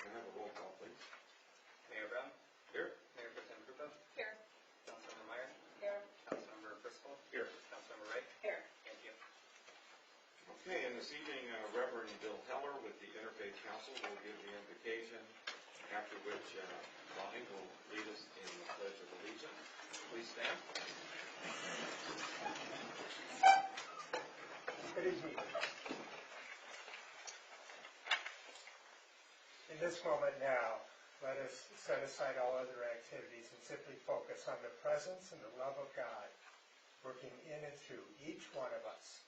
Can I have a roll call, please? Mayor Brown? Here. Mayor Pro Tem Grupo? Here. Councilmember Meyer? Here. Councilmember Percival? Here. Councilmember Wright? Here. Thank you. Okay, and this evening, Reverend Bill Heller with the Interfaith Council will give the invocation, after which Bonnie will lead us in the Pledge of Allegiance. Please stand. Good evening. In this moment now, let us set aside all other activities and simply focus on the presence and the love of God working in and through each one of us.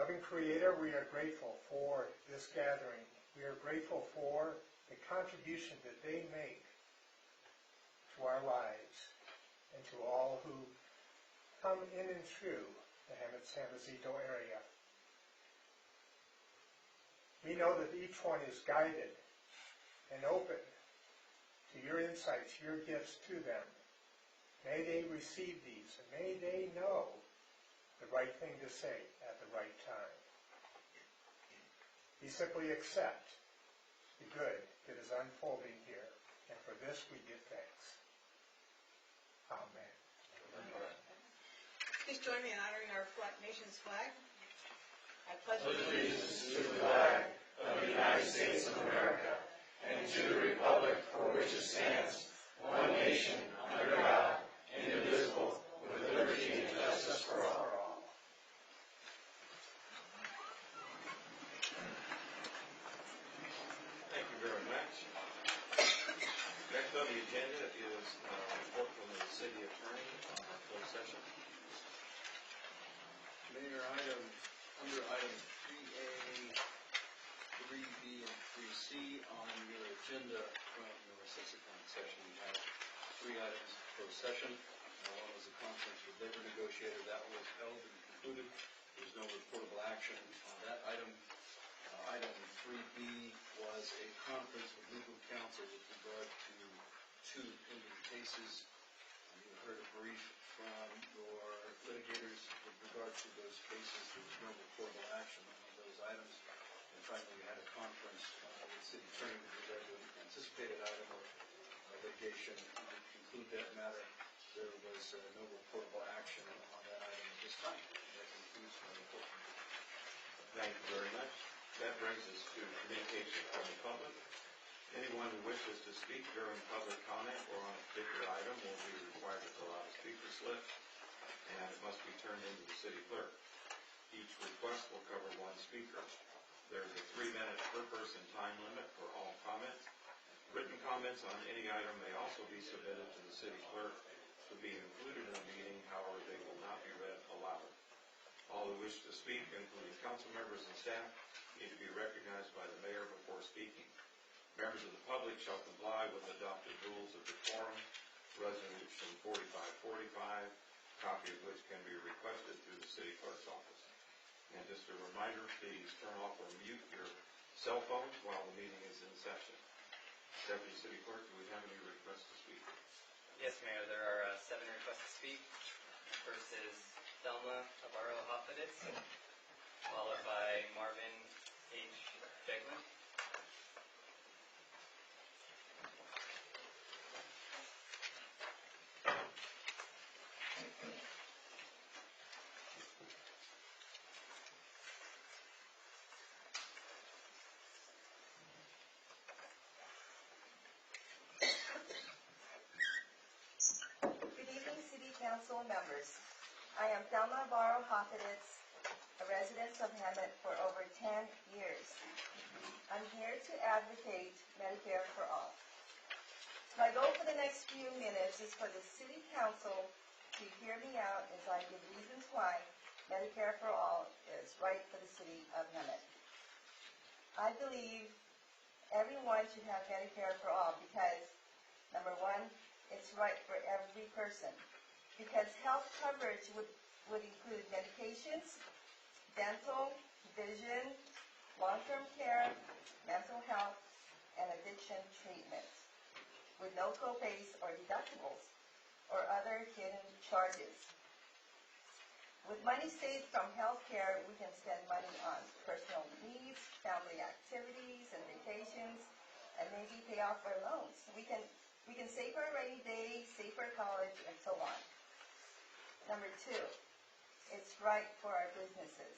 Loving Creator, we are grateful for this gathering. We are grateful for the contribution that they make to our lives and to all who come in and through the Hemet-San Luisito area. We know that each one is guided and open to your insights, your gifts to them. May they receive these, and may they know the right thing to say at the right time. We simply accept the good that is unfolding here, and for this we give thanks. Amen. Please join me in honoring our nation's flag. I pledge allegiance to the flag of the United States of America and to the republic for which it stands, one nation, under God, indivisible, with liberty and justice for all. Thank you very much. Next on the agenda is a report from the City Attorney on our closed session. Mayor, under item 3A, 3B, and 3C on your agenda from your subsequent session, you have 3 items of closed session. One was a conference with labor negotiator that was held and concluded. There's no reportable action on that item. Item 3B was a conference with legal counsel with regard to 2 pending cases. You heard a brief from your litigators with regard to those cases. There was no reportable action on those items. And finally, we had a conference with the city attorney with regard to an anticipated item of litigation. To conclude that matter, there was no reportable action on that item at this time. That concludes my report. Thank you very much. That brings us to communication from the public. Anyone who wishes to speak during public comment or on a particular item will be required to fill out a speaker slip, and it must be turned into the city clerk. Each request will cover 1 speaker. There is a 3-minute per person time limit for all comments. Written comments on any item may also be submitted to the city clerk to be included in the meeting, however, they will not be read aloud. All who wish to speak, including council members and staff, need to be recognized by the mayor before speaking. Members of the public shall comply with adopted rules of decorum, Resolution 4545, copy of which can be requested through the city clerk's office. And just a reminder, please turn off or mute your cell phones while the meeting is in session. Deputy City Clerk, do we have any requests to speak? Yes, Mayor. There are 7 requests to speak. First is Thelma Navarro Hofeditz, followed by Marvin H. Jeglin. Good evening, City Council members. I am Thelma Navarro Hofeditz, a resident of Hemet for over 10 years. I'm here to advocate Medicare for all. My goal for the next few minutes is for the City Council to hear me out as I give reasons why Medicare for all is right for the City of Hemet. I believe everyone should have Medicare for all because, number 1, it's right for every person. Because health coverage would include medications, dental, vision, long-term care, mental health, and addiction treatment, with no copays or deductibles or other hidden charges. With money saved from healthcare, we can spend money on personal needs, family activities, and vacations, and maybe pay off our loans. We can save for a rainy day, save for college, and so on. Number two, it's right for our businesses,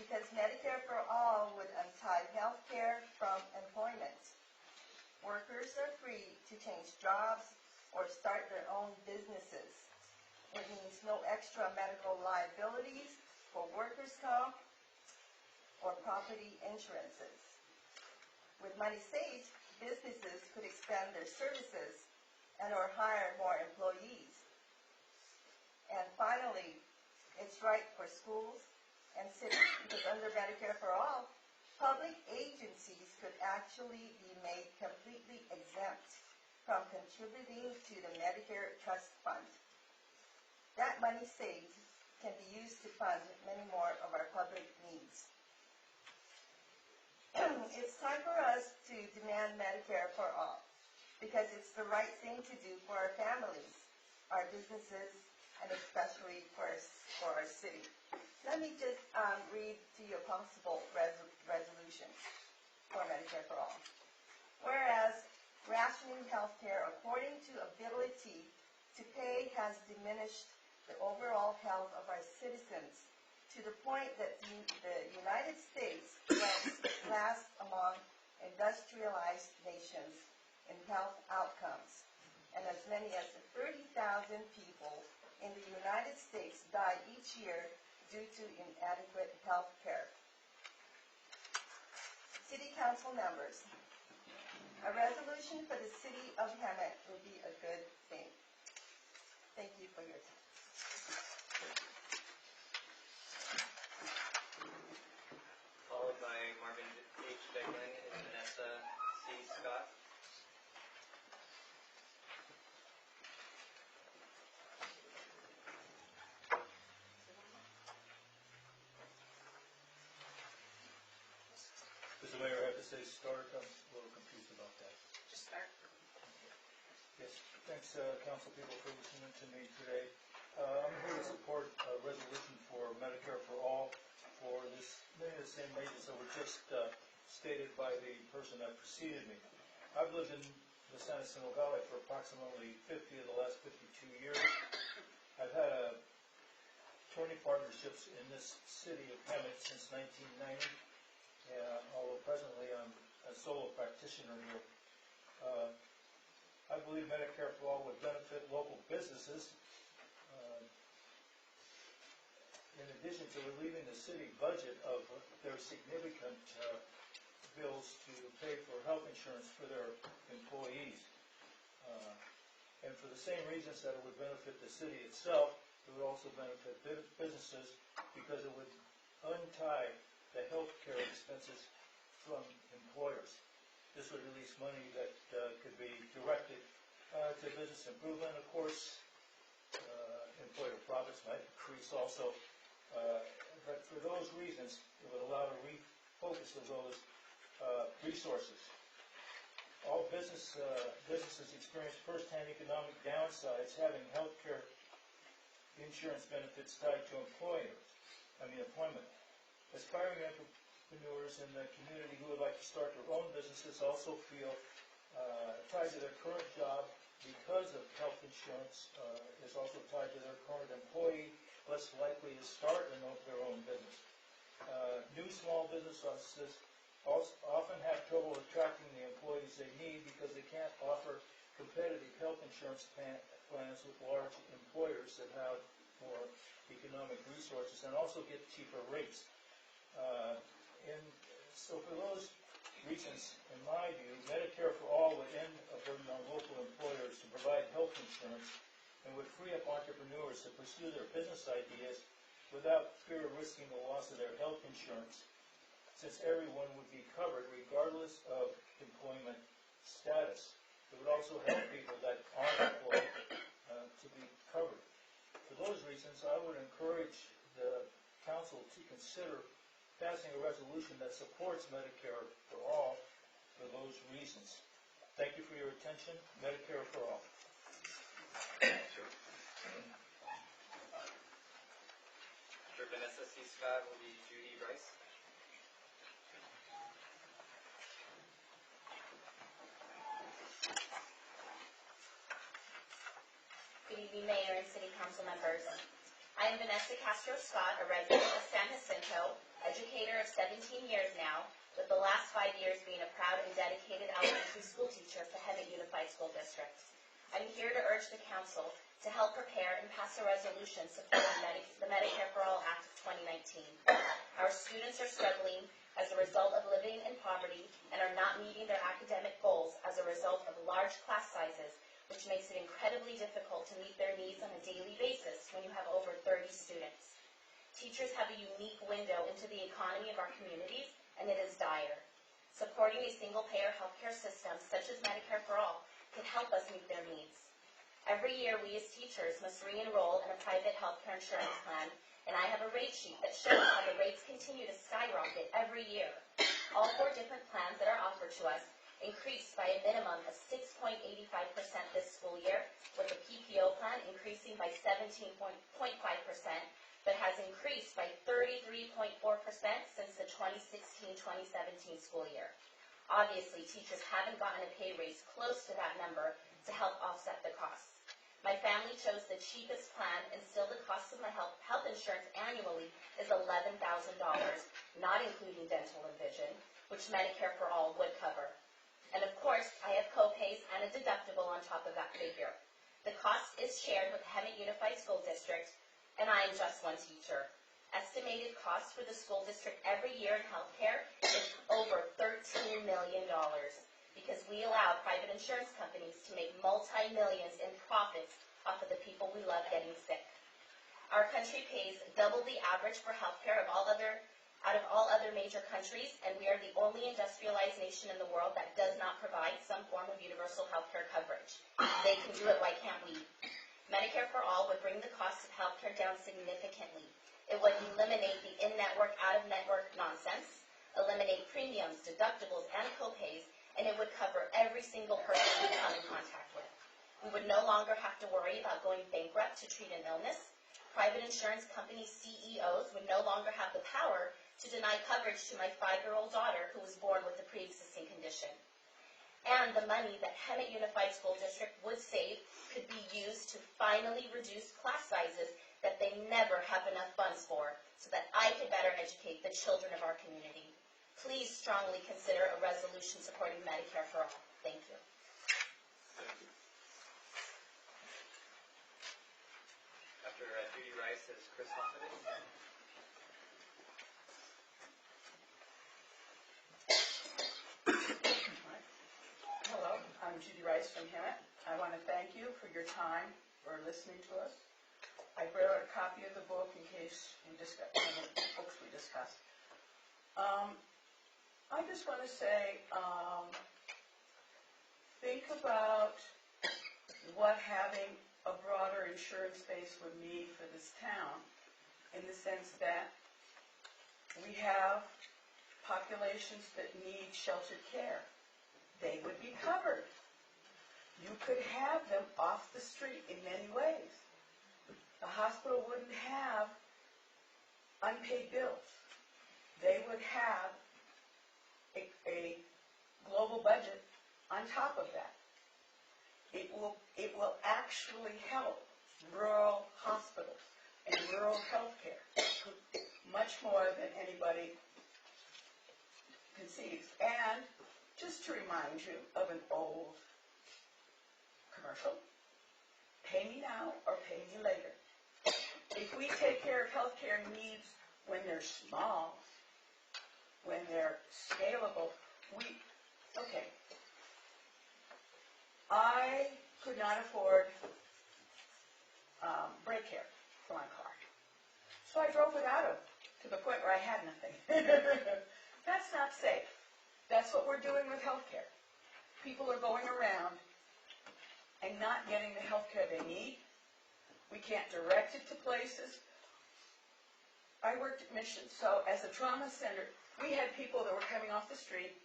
because Medicare for All would untie healthcare from employment. Workers are free to change jobs or start their own businesses. It means no extra medical liabilities for workers' comp or property insurances. With money saved, businesses could expand their services and or hire more employees. And finally, it's right for schools and cities, because under Medicare for All, public agencies could actually be made completely exempt from contributing to the Medicare Trust Fund. That money saved can be used to fund many more of our public needs. It's time for us to demand Medicare for All, because it's the right thing to do for our families, our businesses, and especially for our city. Let me just read to you a possible resolution for Medicare for All. Whereas rationing healthcare according to ability to pay has diminished the overall health of our citizens to the point that the United States ranks last among industrialized nations in health outcomes, and as many as 30,000 people in the United States die each year due to inadequate health care. City Council members, a resolution for the city of Hemet would be a good thing. Thank you for your time. Followed by Marvin H. Beglin and Vanessa C. Scott. Mr. Mayor, I have to say start. I'm a little confused about that. Just start. Yes, thanks, council people, for listening to me today. I'm here to support a resolution for Medicare for All for this, many of the same reasons that were just stated by the person that preceded me. I've lived in the San Jacinto Valley for approximately 50 of the last 52 years. I've had 20 partnerships in this city of Hemet since 1990. Although presently I'm a solo practitioner here. I believe Medicare for All would benefit local businesses. In addition to relieving the city budget of their significant bills to pay for health insurance for their employees. And for the same reasons that it would benefit the city itself, it would also benefit businesses because it would untie the health care expenses from employers. This would release money that could be directed to business improvement. Of course, employer profits might increase also. But for those reasons, it would allow the refocus of those resources. All businesses experience first-hand economic downsides having health care insurance benefits tied to employment. Aspiring entrepreneurs in the community who would like to start their own businesses also feel tied to their current job because of health insurance is also tied to their current employee, less likely to start their own business. New small business offices often have trouble attracting the employees they need because they can't offer competitive health insurance plans with large employers that have more economic resources and also get cheaper rates. So for those reasons, in my view, Medicare for All would end a burden on local employers to provide health insurance and would free up entrepreneurs to pursue their business ideas without fear of risking the loss of their health insurance, since everyone would be covered regardless of employment status. It would also help people that aren't employed to be covered. For those reasons, I would encourage the council to consider passing a resolution that supports Medicare for All for those reasons. Thank you for your attention. Medicare for All. Trustee Scott will be Judy Rice. Good evening, Mayor and City Council members. I am Vanessa Castro Scott, a resident of San Jacinto, educator of 17 years now, with the last 5 years being a proud and dedicated elementary school teacher for Hemet Unified School District. I'm here to urge the Council to help prepare and pass a resolution supporting the Medicare for All Act of 2019. Our students are struggling as a result of living in poverty and are not meeting their academic goals as a result of large class sizes, which makes it incredibly difficult to meet their needs on a daily basis when you have over 30 students. Teachers have a unique window into the economy of our communities, and it is dire. Supporting a single-payer healthcare system such as Medicare for All can help us meet their needs. Every year, we as teachers must re-enroll in a private healthcare insurance plan, and I have a rate sheet that shows how the rates continue to skyrocket every year. All 4 different plans that are offered to us increased by a minimum of 6.85% this school year, with the PPO plan increasing by 17.5%, but has increased by 33.4% since the 2016-2017 school year. Obviously, teachers haven't gotten a pay raise close to that number to help offset the costs. My family chose the cheapest plan, and still the cost of my health insurance annually is $11,000, not including dental and vision, which Medicare for All would cover. And of course, I have co-pays and a deductible on top of that figure. The cost is shared with the Hemet Unified School District, and I am just one teacher. Estimated cost for the school district every year in healthcare is over $13 million because we allow private insurance companies to make multi-millions in profits off of the people we love getting sick. Our country pays double the average for healthcare out of all other major countries, and we are the only industrialized nation in the world that does not provide some form of universal healthcare coverage. They can do it, why can't we? Medicare for All would bring the cost of healthcare down significantly. It would eliminate the in-network, out-of-network nonsense, eliminate premiums, deductibles, and co-pays, and it would cover every single person we come in contact with. We would no longer have to worry about going bankrupt to treat an illness. Private insurance company CEOs would no longer have the power to deny coverage to my 5-year-old daughter who was born with a pre-existing condition. And the money that Hemet Unified School District would save could be used to finally reduce class sizes that they never have enough funds for, so that I could better educate the children of our community. Please strongly consider a resolution supporting Medicare for All. Thank you. Thank you. After Judy Rice is Chris Hoffman. Hello, I'm Judy Rice from Hemet. I want to thank you for your time, for listening to us. I brought a copy of the book in case we discuss one of the books we discussed. I just want to say, think about what having a broader insurance base would mean for this town, in the sense that we have populations that need sheltered care. They would be covered. You could have them off the street in many ways. The hospital wouldn't have unpaid bills. They would have a global budget on top of that. It will actually help rural hospitals and rural healthcare much more than anybody conceives. And just to remind you of an old commercial, pay me now or pay me later. If we take care of healthcare needs when they're small, when they're scalable, okay. I could not afford brake care for my car. So I drove without them to the point where I had nothing. That's not safe. That's what we're doing with healthcare. People are going around and not getting the healthcare they need. We can't direct it to places. I worked at Mission, so as a trauma center, we had people that were coming off the street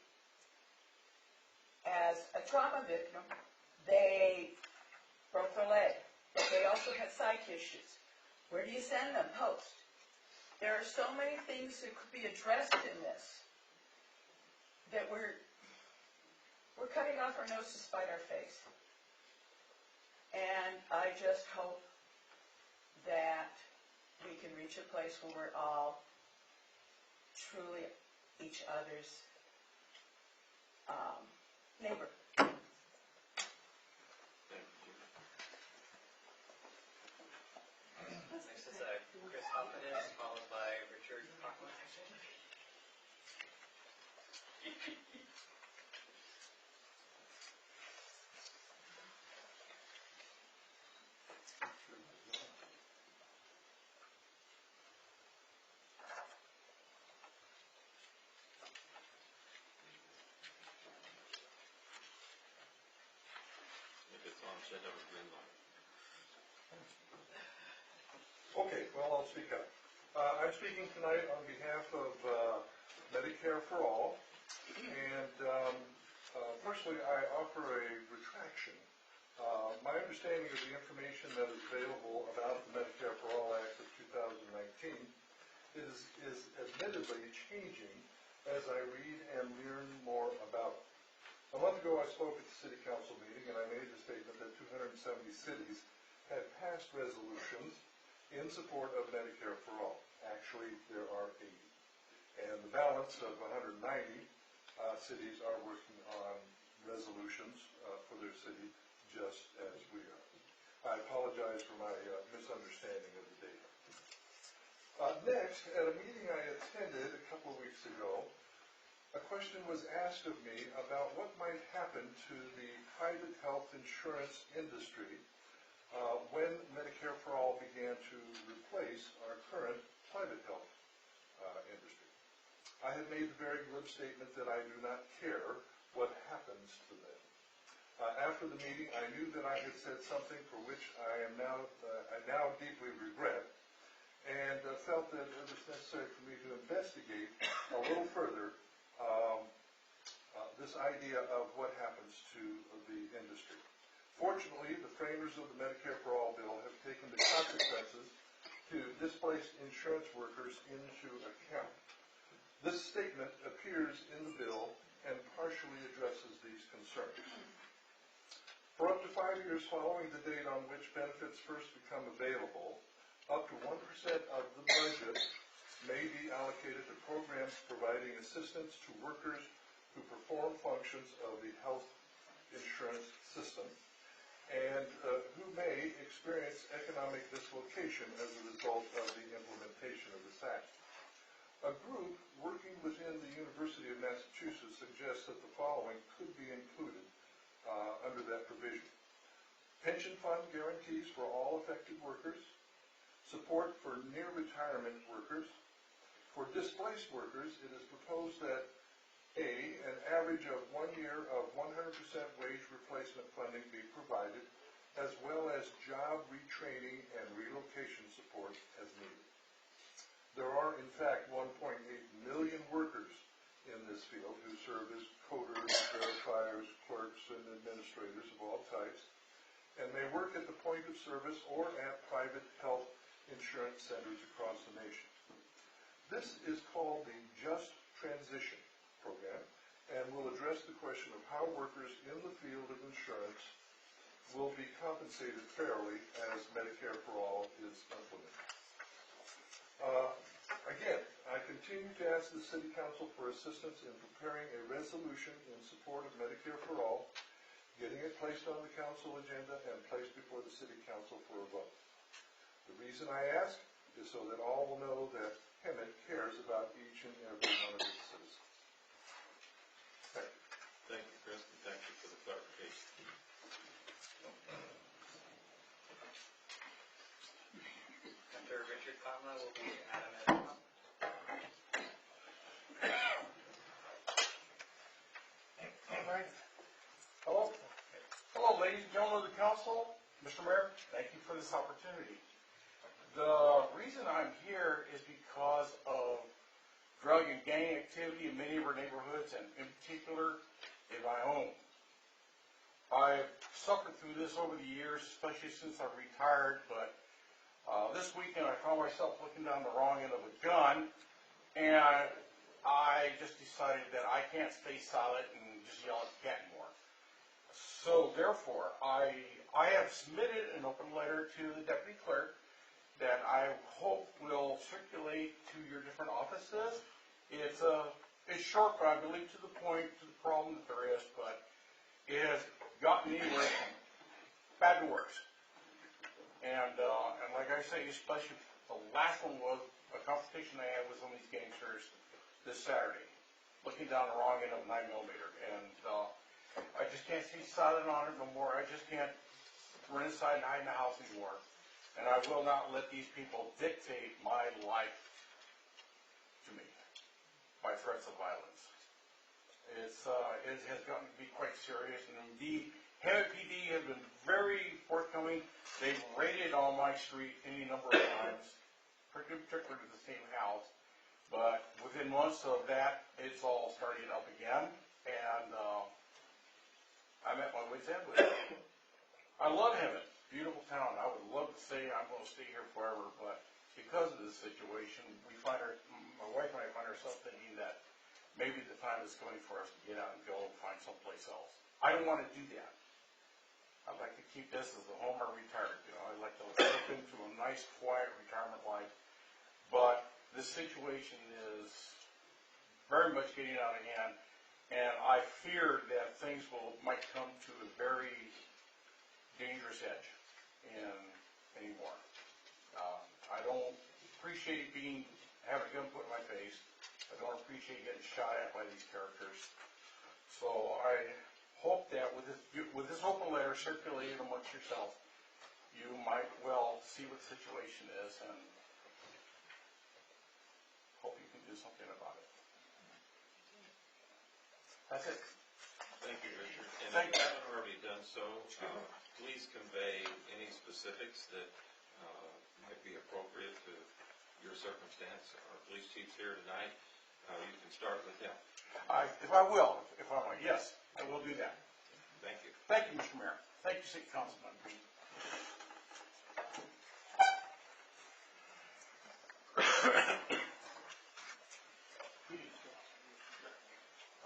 as a trauma victim. They broke their leg, but they also had psych issues. Where do you send them? Post. There are so many things that could be addressed in this that we're cutting off our nose to spite our face. And I just hope that we can reach a place where we're all truly each other's neighbor. Thank you. Next is Chris Hoffman, followed by Richard Cochran. If it's on, should have a green light. Okay, well, I'll speak up. I'm speaking tonight on behalf of Medicare for All, and personally, I offer a retraction. My understanding of the information that is available about the Medicare for All Act of 2019 is admittedly changing as I read and learn more about it. A month ago, I spoke at the City Council meeting, and I made the statement that 270 cities had passed resolutions in support of Medicare for All. Actually, there are 80. And the balance of 190 cities are working on resolutions for their city, just as we are. I apologize for my misunderstanding of the data. Next, at a meeting I attended a couple of weeks ago, a question was asked of me about what might happen to the private health insurance industry when Medicare for All began to replace our current private health industry. I had made the very glib statement that I do not care what happens to them. After the meeting, I knew that I had said something for which I now deeply regret, and felt that it was necessary for me to investigate a little further this idea of what happens to the industry. Fortunately, the framers of the Medicare for All bill have taken the consequences to displaced insurance workers into account. This statement appears in the bill and partially addresses these concerns. For up to 5 years following the date on which benefits first become available, up to 1% of the budget may be allocated to programs providing assistance to workers who perform functions of the health insurance system and who may experience economic dislocation as a result of the implementation of this act. A group working within the University of Massachusetts suggests that the following could be included under that provision: pension fund guarantees for all affected workers, support for near-retirement workers. For displaced workers, it is proposed that an average of 1 year of 100% wage replacement funding be provided, as well as job retraining and relocation support as needed. There are, in fact, 1.8 million workers in this field who serve as coders, verifiers, clerks, and administrators of all types, and may work at the point of service or at private health insurance centers across the nation. This is called the Just Transition Program and will address the question of how workers in the field of insurance will be compensated fairly as Medicare for All is implemented. Again, I continue to ask the City Council for assistance in preparing a resolution in support of Medicare for All, getting it placed on the council agenda and placed before the City Council for a vote. The reason I ask is so that all will know that Hemet cares about each and every one of its citizens. Thank you. Thank you, Chris, and thank you for the clarification. After Richard Conla will be Adam Edmond. All right. Hello, ladies and gentlemen of the council. Mr. Mayor, thank you for this opportunity. The reason I'm here is because of drug and gang activity in many of our neighborhoods, and in particular in my home. I've suffered through this over the years, especially since I've retired, but This weekend, I found myself looking down the wrong end of a gun, and I just decided that I can't stay silent and just yell at the cat anymore. So therefore, I have submitted an open letter to the deputy clerk that I hope will circulate to your different offices. It's short, but I believe to the point, to the problem that there is, but it has gotten anywhere from bad to worse. And like I say, especially the last one was a confrontation I had with some of these gangsters this Saturday, looking down the wrong end of a 9mm. And I just can't stay silent on it no more. I just can't run inside and hide in the house anymore. And I will not let these people dictate my life to me by threats of violence. It has gotten to be quite serious, and indeed, Hammett PD has been very forthcoming. They've raided on my street any number of times, particularly to the same house. But within months of that, it's all starting up again, and I'm at my wit's end with it. I love Hammett, beautiful town. I would love to say I'm going to stay here forever, but because of this situation, my wife and I find ourselves thinking that maybe the time is coming for us to get out and go and find someplace else. I don't want to do that. I'd like to keep this as the home I retired. I'd like to slip into a nice, quiet retirement life. But this situation is very much getting out of hand, and I fear that things might come to a very dangerous edge anymore. I don't appreciate having a gun put in my face. I don't appreciate getting shot at by these characters. So I hope that with this open letter circulated amongst yourself, you might well see what the situation is and hope you can do something about it. That's it. Thank you, Richard. And Thank if you you. haven't already done so, please convey any specifics that might be appropriate to your circumstance. Our police chief's here tonight. You can start with him. If I might, yes, I will do that. Thank you. Thank you, Mr. Mayor. Thank you, City Council members.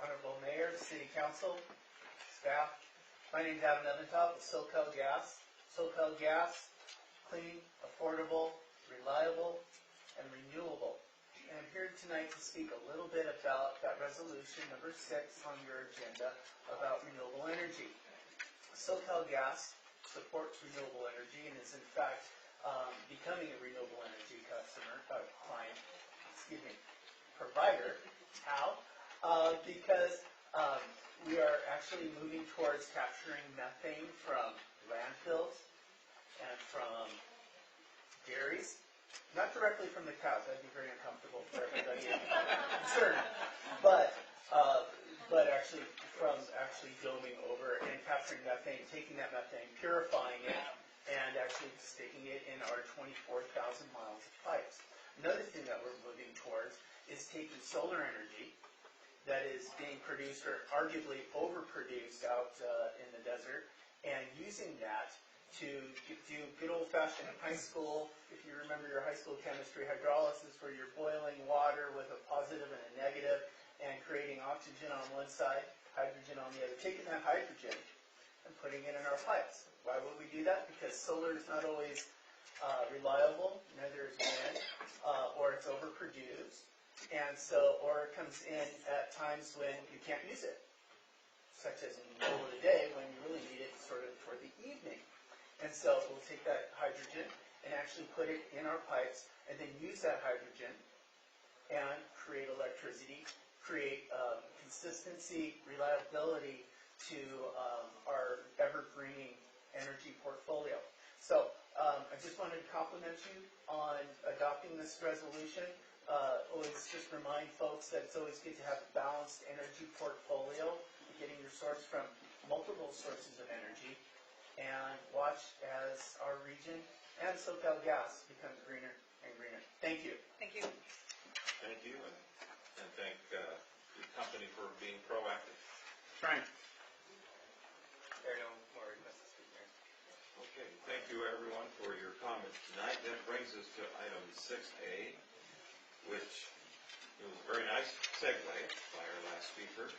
Honorable Mayor, City Council, staff, my name is Adam Evantop with SoCal Gas. SoCal Gas, clean, affordable, reliable, and renewable. And I'm here tonight to speak a little bit about that resolution number 6 on your agenda about renewable energy. SoCal Gas supports renewable energy and is in fact becoming a renewable energy provider. How? Because we are actually moving towards capturing methane from landfills and from dairies. Not directly from the cows, that'd be very uncomfortable for everybody concerned, but actually from doming over and capturing methane, taking that methane, purifying it, and actually sticking it in our 24,000 miles of pipes. Another thing that we're moving towards is taking solar energy that is being produced or arguably overproduced out in the desert and using that to do good old-fashioned high school, if you remember your high school chemistry, hydrolysis, where you're boiling water with a positive and a negative and creating oxygen on one side, hydrogen on the other, taking that hydrogen and putting it in our pipes. Why would we do that? Because solar is not always reliable, neither is wind, or it's overproduced, and so, or it comes in at times when you can't use it, such as in the middle of the day when you really need it sort of toward the evening. And so we'll take that hydrogen and actually put it in our pipes and then use that hydrogen and create electricity, create consistency, reliability to our ever-greening energy portfolio. So I just wanted to compliment you on adopting this resolution. Always just remind folks that it's always good to have a balanced energy portfolio, getting your source from multiple sources of energy, and watch as our region and SoCal Gas becomes greener and greener. Thank you. Thank you. Thank you, and thank the company for being proactive. Thank you. There are no more requests to speak, Mayor. Okay, Thank you, everyone, for your comments tonight. That brings us to item 6A, which was a very nice segue by our last speaker.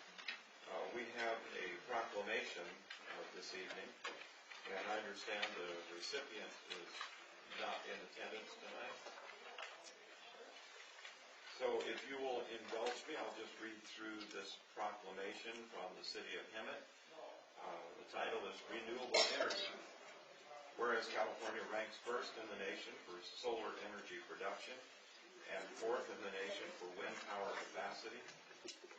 We have a proclamation this evening, and I understand the recipient is not in attendance tonight. So if you will indulge me, I'll just read through this proclamation from the City of Hemet. The title is Renewable Energy. Whereas California ranks first in the nation for solar energy production and fourth in the nation for wind power capacity,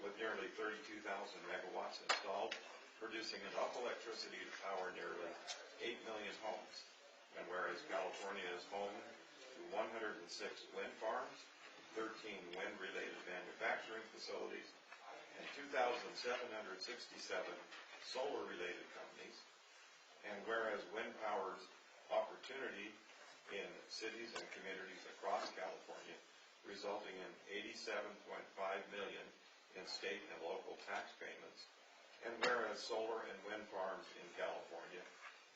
with nearly 32,000 megawatts installed, producing enough electricity to power nearly 8 million homes. And whereas California is home to 106 wind farms, 13 wind-related manufacturing facilities, and 2,767 solar-related companies, and whereas wind power's opportunity in cities and communities across California, resulting in $87.5 million in state and local tax payments, and whereas solar and wind farms in California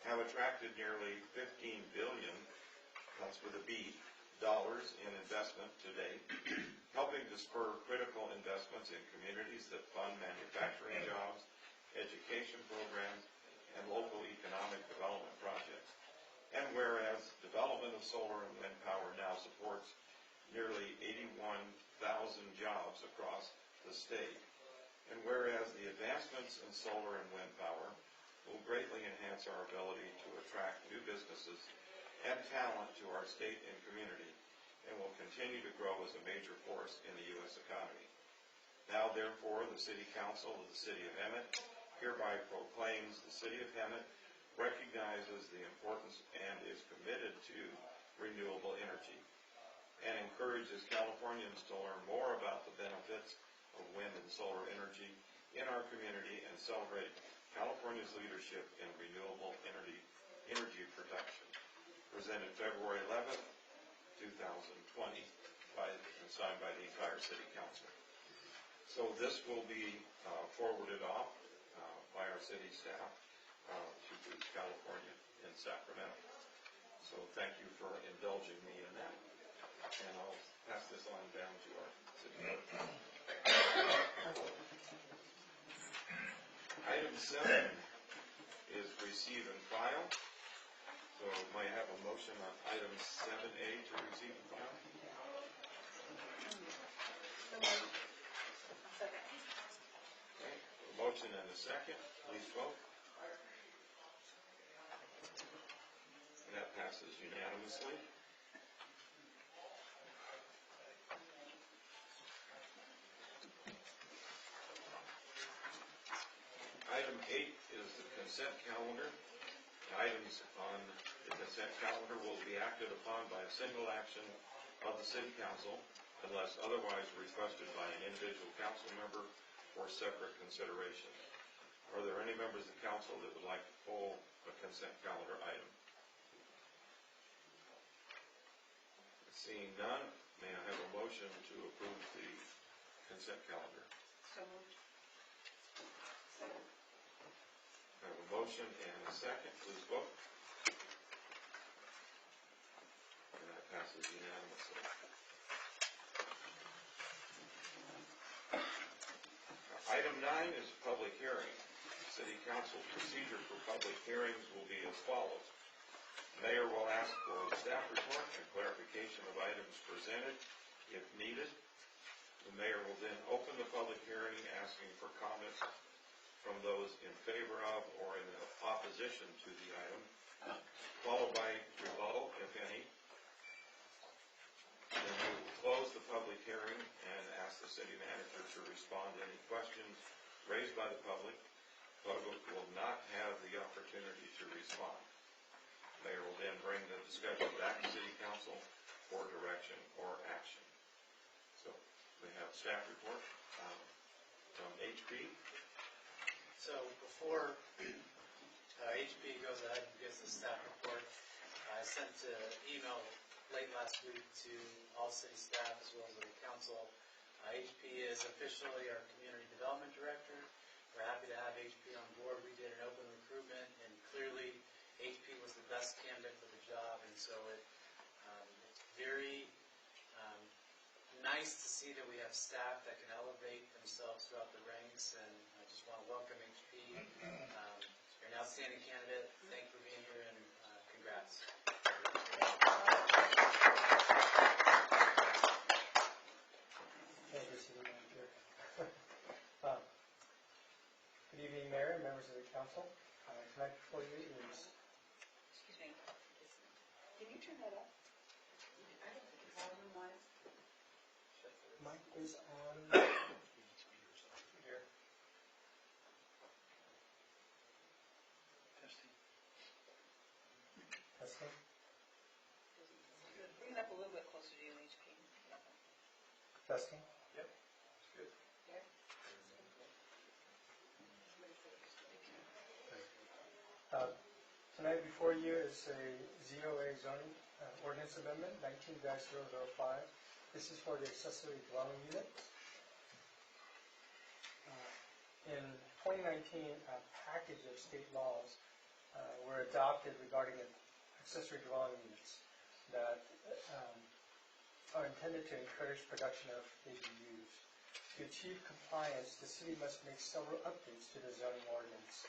have attracted nearly $15 billion, that's with a B, dollars in investment to date, helping to spur critical investments in communities that fund manufacturing jobs, education programs, and local economic development projects. And whereas development of solar and wind power now supports nearly 81,000 jobs across the state, and whereas the advancements in solar and wind power will greatly enhance our ability to attract new businesses and talent to our state and community, and will continue to grow as a major force in the U.S. economy. Now, therefore, the City Council of the City of Hemet hereby proclaims the City of Hemet recognizes the importance and is committed to renewable energy, and encourages Californians to learn more about the benefits of wind and solar energy in our community and celebrate California's leadership in renewable energy production. Presented February 11th, 2020, and signed by the entire City Council. So this will be forwarded off by our city staff to Boots, California in Sacramento. So thank you for indulging me in that. And I'll pass this on down to our city clerk. Item 7 is receive and file. So may I have a motion on item 7A to receive and file? Okay, a motion and a second. Please vote. And that passes unanimously. Item 8 is the consent calendar. Items on the consent calendar will be acted upon by a single action of the City Council unless otherwise requested by an individual council member for separate consideration. Are there any members of the council that would like to pull a consent calendar item? Seeing none, may I have a motion to approve the consent calendar? So moved. I have a motion and a second. Please vote. And that passes unanimously. Item 9 is a public hearing. City Council procedure for public hearings will be as follows. Mayor will ask for a staff report and clarification of items presented if needed. The mayor will then open the public hearing asking for comments from those in favor of or in opposition to the item, followed by rebuttal, if any. Then we will close the public hearing and ask the city manager to respond to any questions raised by the public. The public will not have the opportunity to respond. The mayor will then bring the discussion back to City Council for direction or action. So we have staff report from HP. So before HP goes ahead and gives the staff report, I sent an email late last week to all city staff as well as the council. HP is officially our community development director. We're happy to have HP on board. We did an open recruitment, and clearly HP was the best candidate for the job, and so it's very nice to see that we have staff that can elevate themselves throughout the ranks, and I just want to welcome HP. You're an outstanding candidate. Thank you for being here, and congrats. Thank you, City Manager. Good evening, Mayor and members of the council. Tonight before you is... Excuse me. Can you turn that up? I don't think it's on mine. Mic is on... Here. Testing. Bring it up a little bit closer to you, HP. Testing. Yep. Good. Tonight before you is a ZOA zoning ordinance amendment, 19-005. This is for the accessory dwelling unit. In 2019, a package of state laws were adopted regarding accessory dwelling units that are intended to encourage production of ADUs. To achieve compliance, the city must make several updates to the zoning ordinance.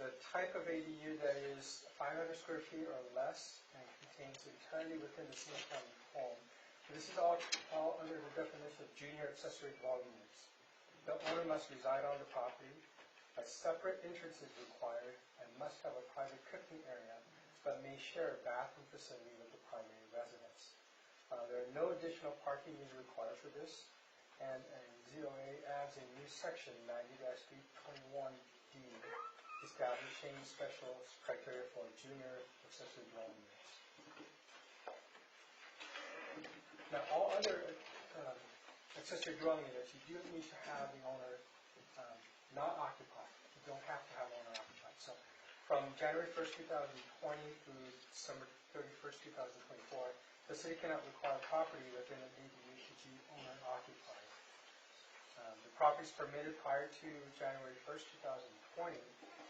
The type of ADU that is 500 square feet or less and contains entirely within the single-family home. This is all under the definition of junior accessory dwelling units. The owner must reside on the property. A separate entrance is required and must have a private cooking area, but may share a bathroom facility with the primary residence. There are no additional parking is required for this, and ZOA adds a new section 90-321D establishing special criteria for junior accessory dwelling units. Now, all other accessory dwelling units, you do need to have the owner not occupied. You don't have to have owner occupied. So, from January 1st, 2020 through December 31st, 2024, the city cannot require property within an ADU to be owner occupied. The properties permitted prior to January 1st, 2020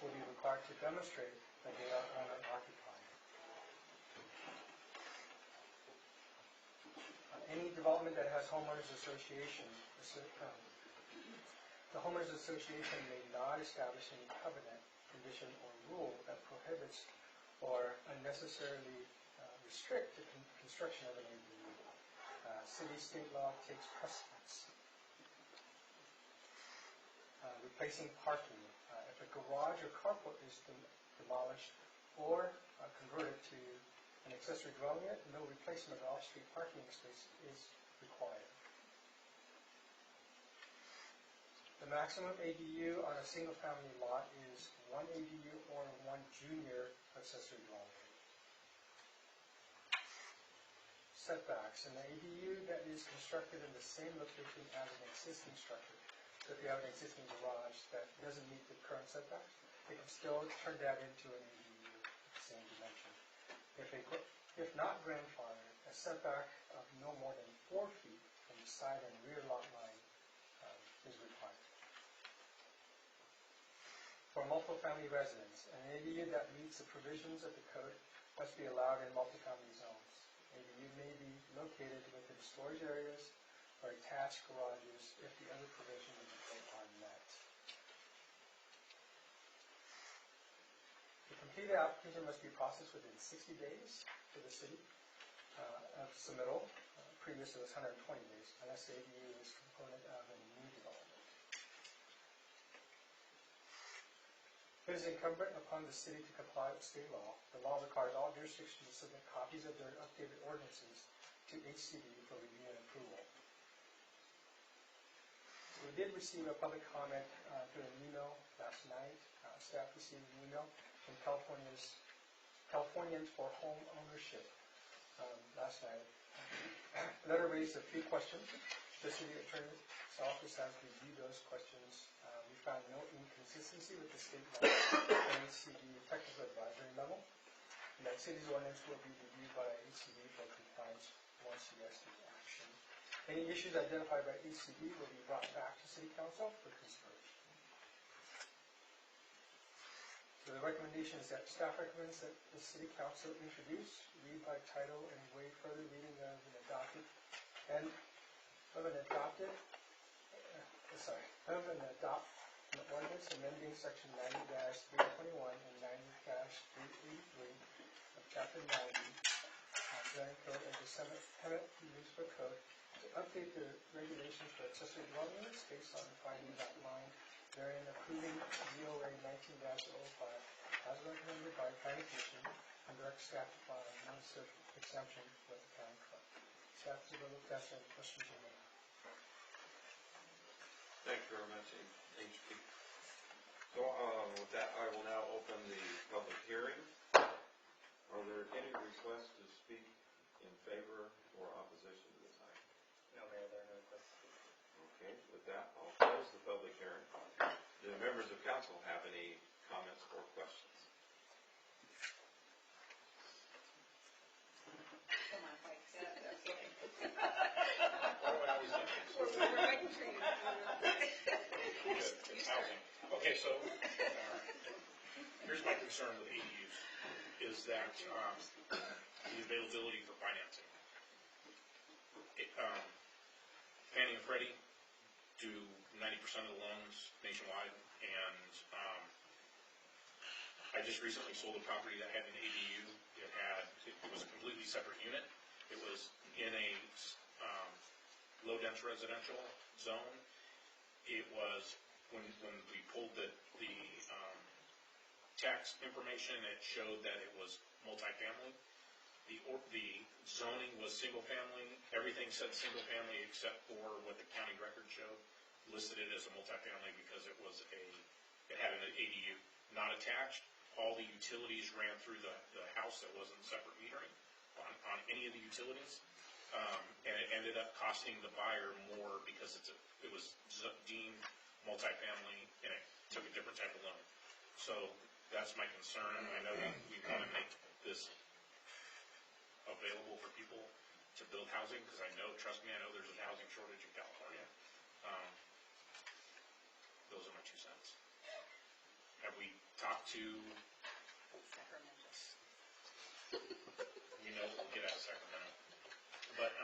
will be required to demonstrate that they are owner occupied. Any development that has homeowners association, the homeowners association may not establish any covenant, condition, or rule that prohibits or unnecessarily restrict the construction of an ADU. City state law takes precedence. Replacing parking. If a garage or carport is demolished or converted to an accessory dwelling unit, no replacement of off-street parking space is required. The maximum ADU on a single-family lot is one ADU or one junior accessory dwelling unit. Setbacks. An ADU that is constructed in the same location as an existing structure. So if you have an existing garage that doesn't meet the current setback, they can still turn that into an ADU of the same dimension. If not grandfathered, a setback of no more than 4 feet from the side and rear lot line is required. For multifamily residents, an ADU that meets the provisions of the code must be allowed in multifamily zones. ADU may be located within storage areas or attached garages if the other provisions of the code are met. The completed application must be processed within 60 days for the city of submittal. Previously it was 120 days, unless the ADU is a component of a new development. It is incumbent upon the city to comply with state law. The law requires all jurisdictions to submit copies of their updated ordinances to HCD for review and approval. We did receive a public comment through an email last night. Staff received an email from Californians for Home Ownership last night. The letter raised a few questions. The city attorney's office has reviewed those questions. We found no inconsistency with the state law and HCD technical advisory level, and that city's ordinance will be reviewed by HCD for compliance once yes to action. Any issues identified by HCD will be brought back to City Council for consideration. So the recommendation is that staff recommends that the city council introduce, read by title, and waive further reading of an adopted, and of an adopted, of an ordinance amending section 90-321 and 90-383 of chapter 90, zoning code of the Hemet Municipal Code to update the regulations for accessory dwelling units based on the findings outlined therein, approving VOA 19-05 as recommended by Planning Commission, and direct staff to file a non-cert exemption for the county clerk. Staff is available to answer any questions you may have. Thank you very much, HP. So with that, I will now open the public hearing. Are there any requests to speak in favor or opposition to this item? No, Mayor, there are no requests. Okay, with that, I'll close the public hearing. Do the members of council have any comments or questions? Come on, Mike, stand up there. We're waiting for you. Housing. Okay, so here's my concern with ADUs, is that the availability for financing. Fannie and Freddie do 90% of the loans nationwide, and I just recently sold a property that had an ADU. It was a completely separate unit. It was in a low-dense residential zone. It was, when we pulled the tax information, it showed that it was multifamily. The zoning was single-family. Everything said single-family except for what the county record showed. Listed it as a multifamily because it had an ADU not attached. All the utilities ran through the house. That wasn't separate metering on any of the utilities. And it ended up costing the buyer more because it was deemed multifamily, and it took a different type of loan. So that's my concern. I know we want to make this available for people to build housing, because trust me, I know there's a housing shortage in California. Those are my 2 cents. Have we talked to? Sacramento. We'll get out of Sacramento. But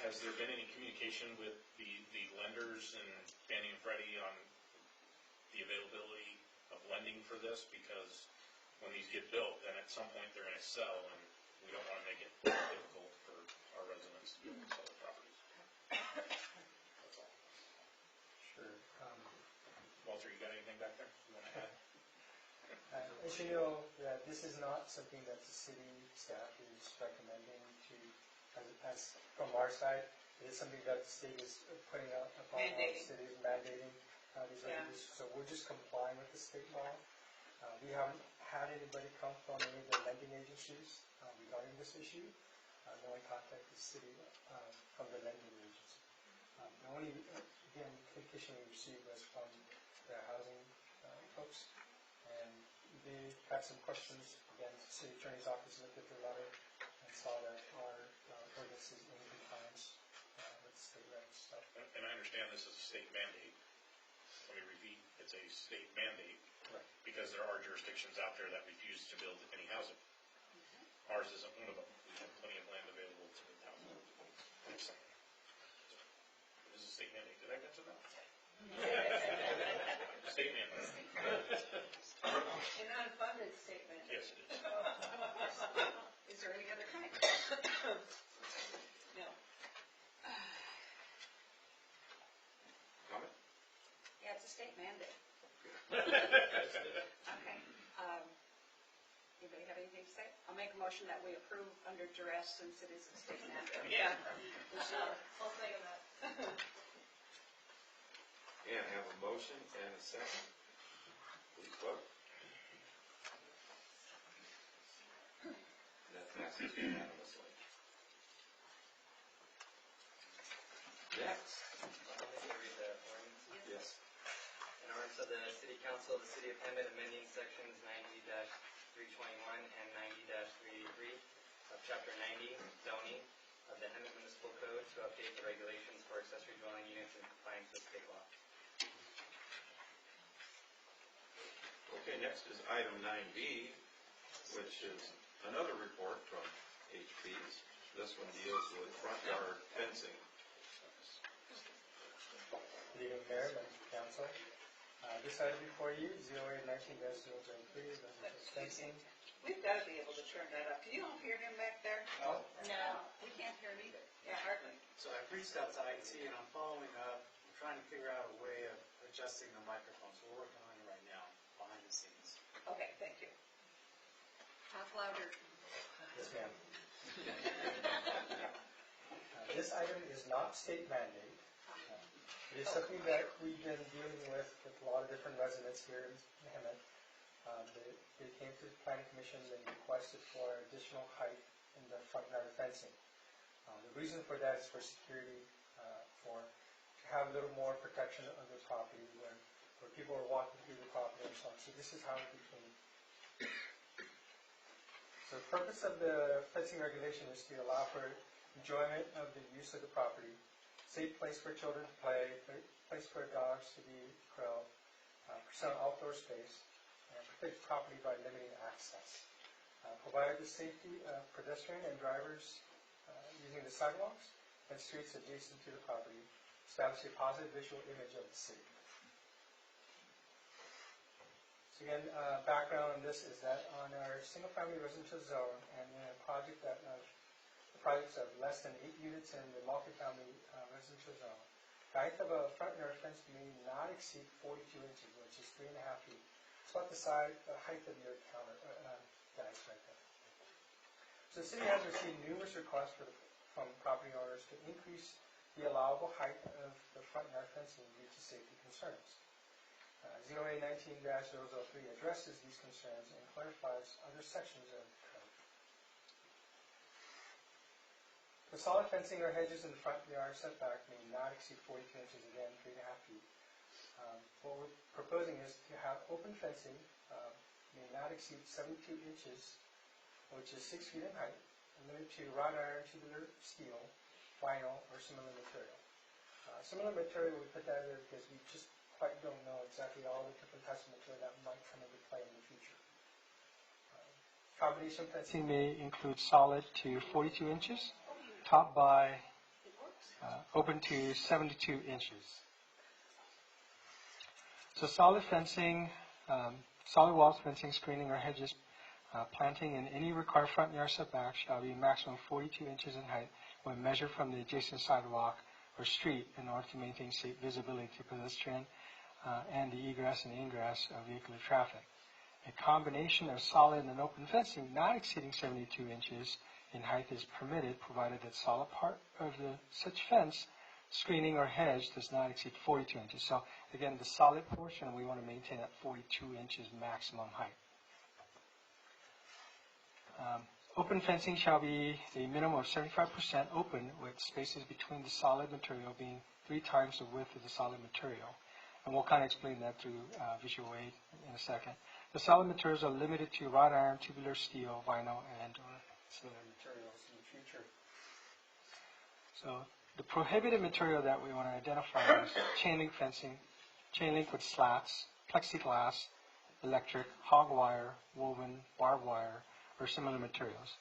has there been any communication with the lenders and Fannie and Freddie on the availability of lending for this? Because when these get built, then at some point they're going to sell, and we don't want to make it difficult for our residents to be able to sell their properties. That's all. Sure. Walter, you got anything back there you want to add? As you know, that this is not something that the city staff is recommending to, as from our side. It is something that the state is putting out upon all the cities, mandating these regulations. So we're just complying with the state law. We haven't had anybody come from any of the lending agencies regarding this issue. No one contacted the city from the lending agency. The only, again, communication we received was from the housing folks, and they had some questions. Again, the city attorney's office looked at the letter and saw that our ordinance is in compliance with state regs. So. And I understand this is a state mandate. Let me repeat, it's a state mandate. Right. Because there are jurisdictions out there that refuse to build any housing. Ours isn't one of them. We have plenty of land available to build housing. It is a state mandate. Did I mention that? State mandate. An unfunded statement. Yes, it is. Is there any other kind? No. Comment? Yeah, it's a state mandate. Okay. Anybody have anything to say? I'll make a motion that we approve under duress since it is a state mandate. Yeah. I'll second that. And I have a motion and a second. Please vote. That passes unanimously. Next. Let me read the ordinance. Yes. An ordinance of the City Council of the City of Hemet amending sections 90-321 and 90-383 of Chapter 90, zoning of the Hemet Municipal Code to update the regulations for accessory dwelling units in compliance with state law. Okay, Okay, next is item 9B, which is another report from HP's. This one deals with front yard fencing. Good evening, Mayor, members of council. This item before you, 0819-003, residential fencing. We've got to be able to turn that up. Can you all hear him back there? No. We can't hear him either. Yeah, hardly. So I've reached out to IT and I'm following up, I'm trying to figure out a way of adjusting the microphones. We're working on it right now, behind the scenes. Okay, thank you. Talk louder. Yes, ma'am. This item is not state mandate. It is something that we've been dealing with a lot of different residents here in Hemet. They came to the planning commission and requested for additional height in the front yard fencing. The reason for that is for security, to have a little more protection of the property where people are walking through the property and so on. So this is how it became. So the purpose of the fencing regulation is to allow for enjoyment of the use of the property, safe place for children to play, place for dogs to be curled, percent outdoor space, and protect property by limiting access. Provide the safety of pedestrian and drivers using the sidewalks and streets adjacent to the property, establish a positive visual image of the city. So again, background on this is that on our single-family residential zone and in a project that projects of less than 8 units in the multifamily residential zone, the height of a front yard fence may not exceed 42 inches, which is 3.5 feet. It's about the height of your counter guys right there. So the city has received numerous requests from property owners to increase the allowable height of the front yard fencing due to safety concerns. 0819-003 addresses these concerns and clarifies other sections of the code. The solid fencing or hedges in the front yard setback may not exceed 42 inches, again, 3.5 feet. What we're proposing is to have open fencing may not exceed 72 inches, which is 6 feet in height, and limited to wrought iron, tubular steel, vinyl, or similar material. Similar material, we put that in there because we just quite don't know exactly all the different types of material that might come into play in the future. Combination fencing may include solid to 42 inches, topped by open to 72 inches. So solid fencing, solid walls, fencing, screening, or hedges, planting in any required front yard setback shall be maximum 42 inches in height when measured from the adjacent sidewalk or street in order to maintain safe visibility to pedestrian and the egress and ingress of vehicular traffic. A combination of solid and open fencing not exceeding 72 inches in height is permitted, provided that solid part of the such fence, screening, or hedge does not exceed 42 inches. So again, the solid portion, we want to maintain at 42 inches maximum height. Open fencing shall be a minimum of 75% open, with spaces between the solid material being 3 times the width of the solid material. And we'll kind of explain that through visual aid in a second. The solid materials are limited to wrought iron, tubular steel, vinyl, and or similar materials in the future. So the prohibited material that we want to identify is chain link fencing, chain link with slats, plexiglass, electric, hog wire, woven, barbed wire, or similar materials.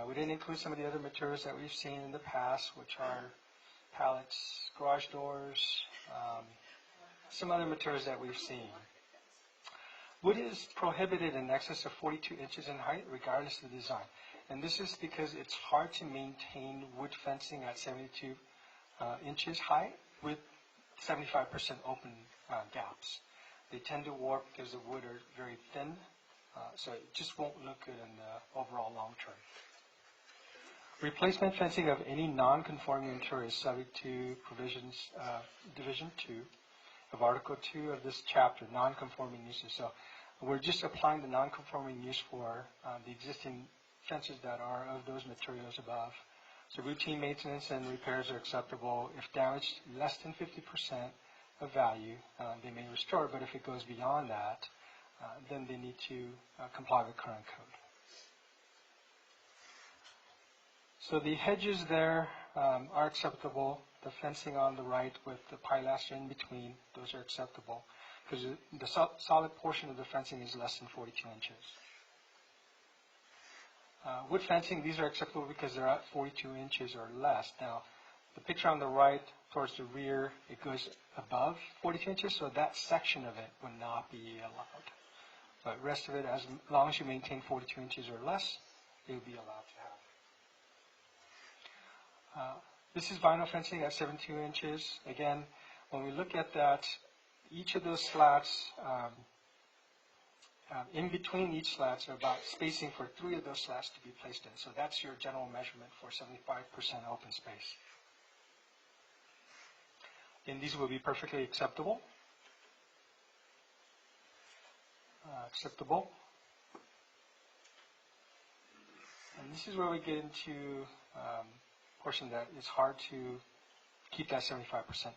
We didn't include some of the other materials that we've seen in the past, which are pallets, garage doors, some other materials that we've seen. Wood is prohibited in excess of 42 inches in height, regardless of the design. And this is because it's hard to maintain wood fencing at 72 inches high with 75% open gaps. They tend to warp because the wood are very thin, so it just won't look good in the overall long term. Replacement fencing of any non-conforming material is subject to provisions, Division 2 of Article 2 of this chapter, non-conforming uses. So we're just applying the non-conforming use for the existing fences that are of those materials above. So routine maintenance and repairs are acceptable. If damaged less than 50% of value, they may restore, but if it goes beyond that, then they need to comply with current code. So the hedges there are acceptable. The fencing on the right with the pilaster in between, those are acceptable. because the solid portion of the fencing is less than 42 inches. Wood fencing, these are acceptable because they're at 42 inches or less. Now, the picture on the right towards the rear, it goes above 42 inches, so that section of it would not be allowed. But rest of it, as long as you maintain 42 inches or less, it would be allowed to have. This is vinyl fencing at 72 inches. Again, when we look at that, each of those slats, in between each slats are about spacing for 3 of those slats to be placed in. So that's your general measurement for 75% open space. And these will be perfectly acceptable. And this is where we get into portion that it's hard to keep that 75%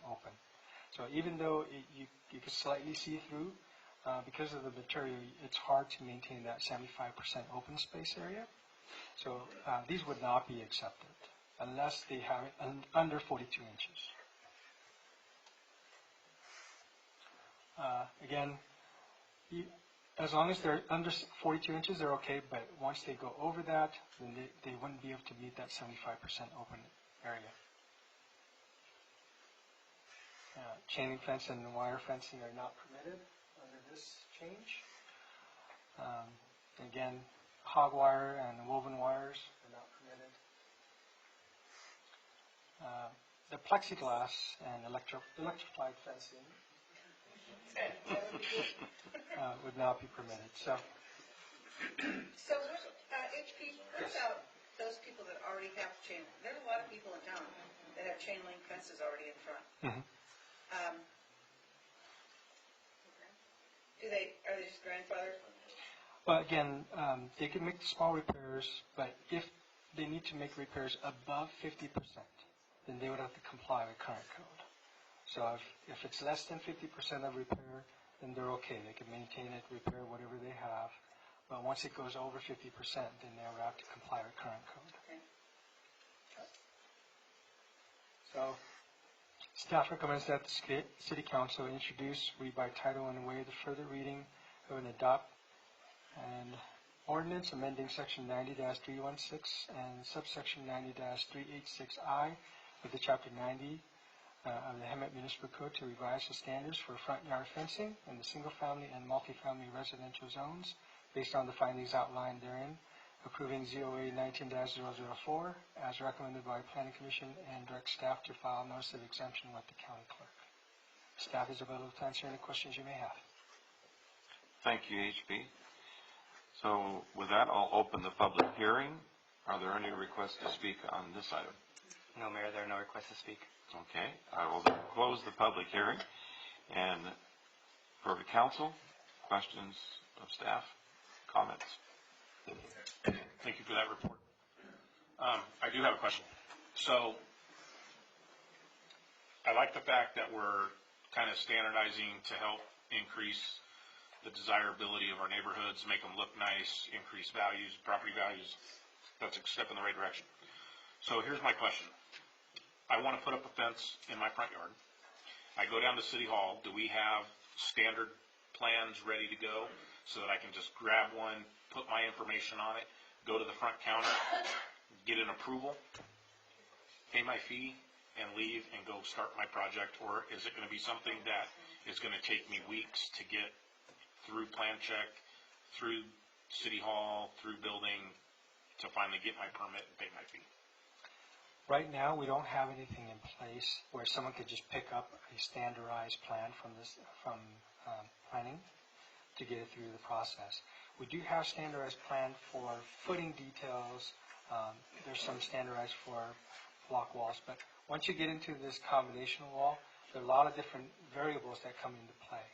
open. So even though you can slightly see through, because of the material, it's hard to maintain that 75% open space area. So these would not be accepted unless they have it under 42 inches. Again, as long as they're under 42 inches, they're okay, but once they go over that, then they wouldn't be able to meet that 75% open area. Chain link fence and wire fencing are not permitted under this change. Again, hog wire and woven wires are not permitted. The plexiglass and electrified fencing would not be permitted. So HP, what about those people that already have chain link? There are a lot of people in town that have chain link fences already in front. Are they just grandfathered? Well, again, they can make small repairs, but if they need to make repairs above 50%, then they would have to comply with current code. So if it's less than 50% of repair, then they're okay. They can maintain it, repair whatever they have. But once it goes over 50%, then they would have to comply with current code. Okay. So staff recommends that the City Council introduce, read by title, and waive the further reading of and adopt an ordinance amending Section 90-316 and subsection 90-386I of the Chapter 90 of the Hemet Municipal Code to revise the standards for front yard fencing in the single-family and multifamily residential zones based on the findings outlined therein, approving ZOA 19-004 as recommended by Planning Commission, and direct staff to file notice of exemption with the county clerk. Staff is available to answer any questions you may have. Thank you, HB. So with that, I'll open the public hearing. Are there any requests to speak on this item? No, Mayor, there are no requests to speak. Okay, I will then close the public hearing. And for the council, questions of staff, comments? Thank you for that report. I do have a question. So I like the fact that we're kind of standardizing to help increase the desirability of our neighborhoods, make them look nice, increase values, property values. That's a step in the right direction. So here's my question. I want to put up a fence in my front yard. I go down to City Hall. Do we have standard plans ready to go so that I can just grab one, put my information on it, go to the front counter, get an approval, pay my fee, and leave and go start my project? Or is it going to be something that is going to take me weeks to get through plan check, through City Hall, through building, to finally get my permit and pay my fee? Right now, we don't have anything in place where someone could just pick up a standardized plan from planning to get it through the process. We do have standardized plan for footing details. There's some standardized for block walls, but once you get into this combination wall, there are a lot of different variables that come into play.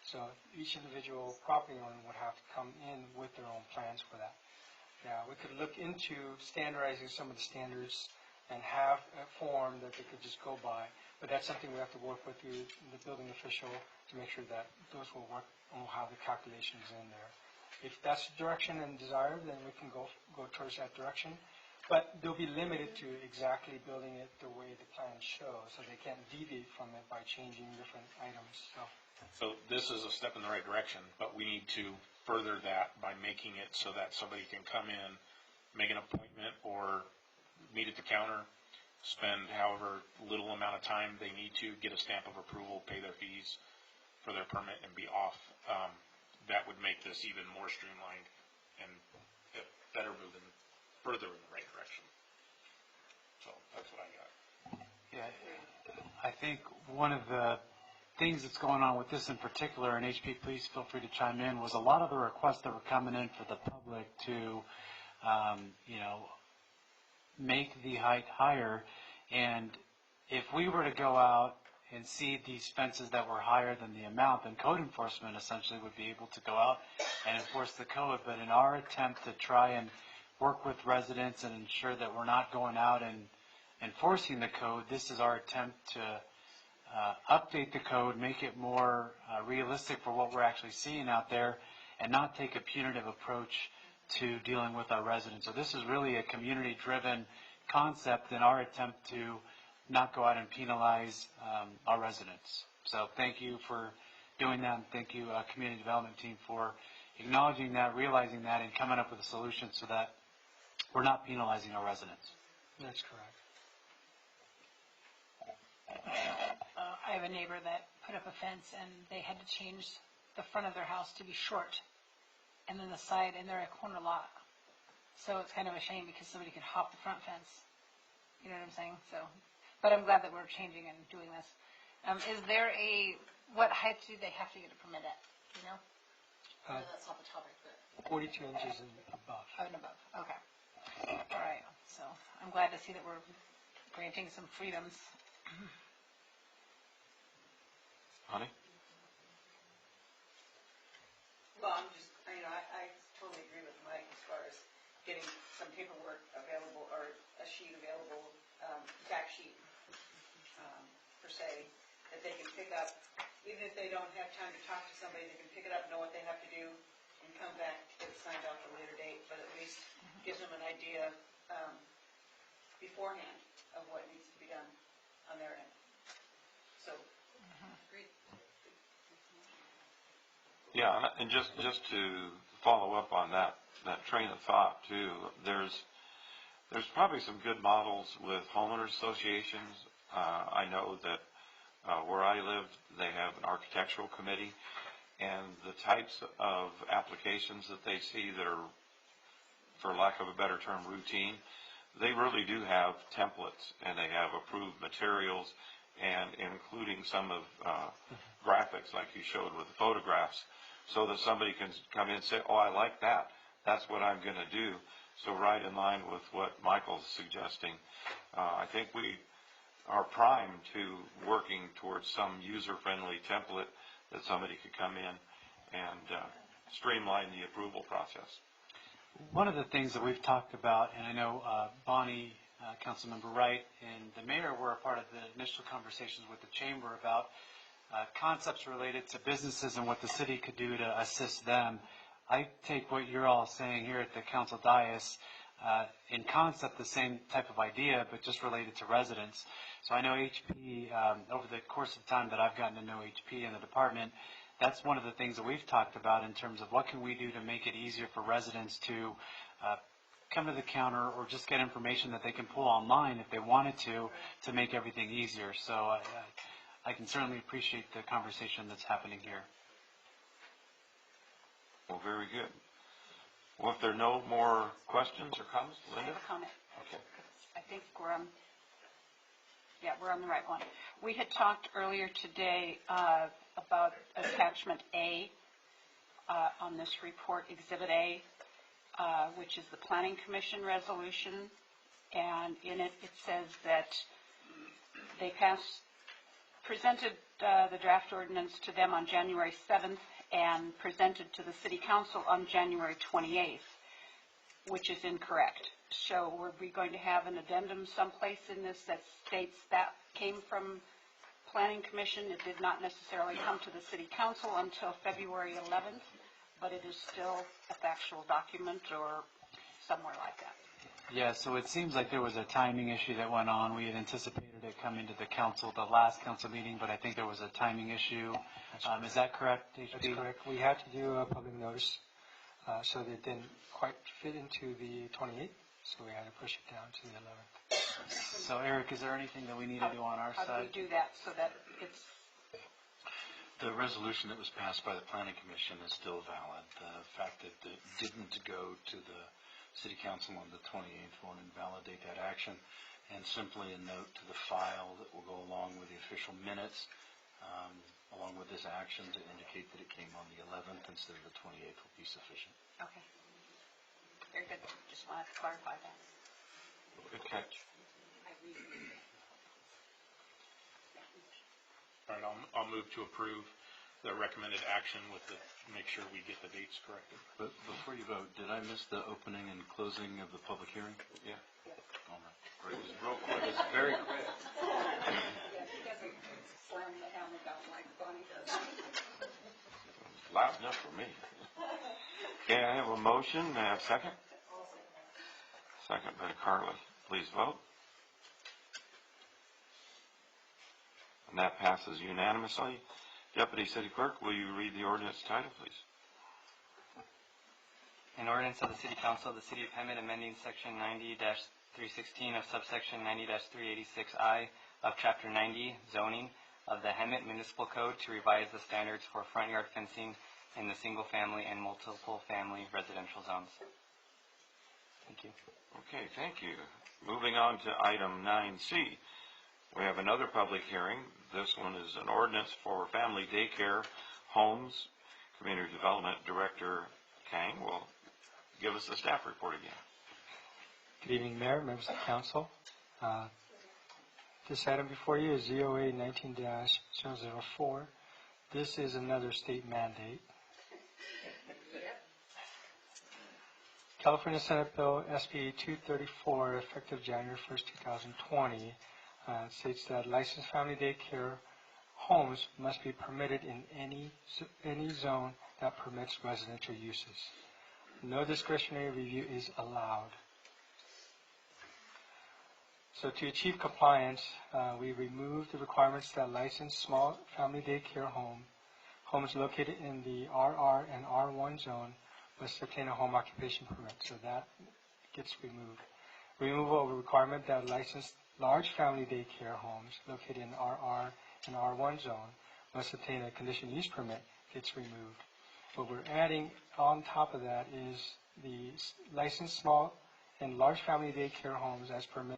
So each individual property owner would have to come in with their own plans for that. Now, we could look into standardizing some of the standards and have a form that they could just go by, but that's something we have to work with the building official to make sure that those will work and we'll have the calculations in there. If that's the direction and desire, then we can go towards that direction, but they'll be limited to exactly building it the way the plan shows, so they can't deviate from it by changing different items. So So this is a step in the right direction, but we need to further that by making it so that somebody can come in, make an appointment, or meet at the counter, spend however little amount of time they need to, get a stamp of approval, pay their fees for their permit, and be off. That would make this even more streamlined and better moving further in the right direction. So that's what I got. Yeah, I think one of the things that's going on with this in particular, and HP, please feel free to chime in, was a lot of the requests that were coming in for the public to, make the height higher. And if we were to go out and see these fences that were higher than the amount, then code enforcement essentially would be able to go out and enforce the code. But in our attempt to try and work with residents and ensure that we're not going out and enforcing the code, this is our attempt to update the code, make it more realistic for what we're actually seeing out there, and not take a punitive approach to dealing with our residents. So this is really a community-driven concept in our attempt to not go out and penalize our residents. So thank you for doing that, and thank you, community development team, for acknowledging that, realizing that, and coming up with a solution so that we're not penalizing our residents. That's correct. I have a neighbor that put up a fence and they had to change the front of their house to be short and then the side, and they're a corner lot. So it's kind of a shame because somebody could hop the front fence. You know what I'm saying? So, but I'm glad that we're changing and doing this. Is there what height do they have to get a permit at? Do you know? I know that's off the topic, but. 42 inches and above. Oh, and above, okay. All right, so I'm glad to see that we're granting some freedoms. Honey? Well, I totally agree with Mike as far as getting some paperwork available, or a sheet available, fact sheet, per se, that they can pick up. Even if they don't have time to talk to somebody, they can pick it up, know what they have to do, and come back to get it signed off at a later date, but at least gives them an idea beforehand of what needs to be done on their end. So, agreed. Yeah, and just to follow up on that train of thought too, there's probably some good models with homeowners associations. I know that where I live, they have an architectural committee, and the types of applications that they see that are, for lack of a better term, routine, they really do have templates, and they have approved materials, and including some of graphics like you showed with the photographs, so that somebody can come in and say, oh, I like that. That's what I'm going to do. So right in line with what Michael's suggesting, I think we are primed to working towards some user-friendly template that somebody could come in and streamline the approval process. One of the things that we've talked about, and I know Bonnie, Councilmember Wright, and the mayor were a part of the initial conversations with the chamber about concepts related to businesses and what the city could do to assist them. I take what you're all saying here at the council dais, in concept the same type of idea, but just related to residents. So I know HP, over the course of time that I've gotten to know HP and the department, that's one of the things that we've talked about in terms of what can we do to make it easier for residents to come to the counter or just get information that they can pull online if they wanted to make everything easier. So I can certainly appreciate the conversation that's happening here. Well, very good. Well, if there are no more questions or comments, Linda? I have a comment. Okay. I think we're on the right one. We had talked earlier today about attachment A on this report, Exhibit A, which is the Planning Commission resolution, and in it says that they presented the draft ordinance to them on January 7th and presented to the City Council on January 28th, which is incorrect. So were we going to have an addendum someplace in this that states that came from Planning Commission? It did not necessarily come to the City Council until February 11th, but it is still a factual document or somewhere like that. Yeah, so it seems like there was a timing issue that went on. We had anticipated it coming to the council, the last council meeting, but I think there was a timing issue. Is that correct, HB? That's correct. We had to do a public notice, so that it didn't quite fit into the 28th, so we had to push it down to the 11th. So Eric, is there anything that we need to do on our How do side? we do that so that it's, The resolution that was passed by the planning commission is still valid. The fact that it didn't go to the city council on the 28th won't invalidate that action. And simply a note to the file that will go along with the official minutes, along with this action to indicate that it came on the 11th instead of the 28th will be sufficient. okay. Very good. Just wanted to clarify that. Good catch. All right, I'll move to approve the recommended action with the, make sure we get the dates corrected. But before you vote, did I miss the opening and closing of the public hearing? Yeah. All right. It was real quick. It was very quick. Yeah, he doesn't slam the hammer down like Bonnie does. Loud enough for me. Okay, I have a motion. May I have a second? Second by Carly. Please vote. And that passes unanimously. Deputy City Clerk, will you read the ordinance title, please? An ordinance of the City Council of the City of Hemet amending Section 90-316 of subsection 90-386I of Chapter 90, zoning, of the Hemet Municipal Code to revise the standards for front yard fencing in the single-family and multiple-family residential zones. Thank you. Okay, thank you. Moving on to item 9C. We have another public hearing. This one is an ordinance for family daycare homes. Community Development Director Kang will give us the staff report again. Good evening, Mayor, members of the council. This item before you is ZOA 19-004. This is another state mandate. California Senate Bill SB 234, effective January 1st, 2020, states that licensed family daycare homes must be permitted in any zone that permits residential uses. No discretionary review is allowed. So to achieve compliance, we removed the requirements that licensed small family daycare homes located in the RR and R1 zone must obtain a home occupation permit. So that gets removed. Removal of a requirement that licensed large family daycare homes located in RR and R1 zone must obtain a conditional use permit gets removed. What we're adding on top of that is the licensed small and large family daycare homes as permitted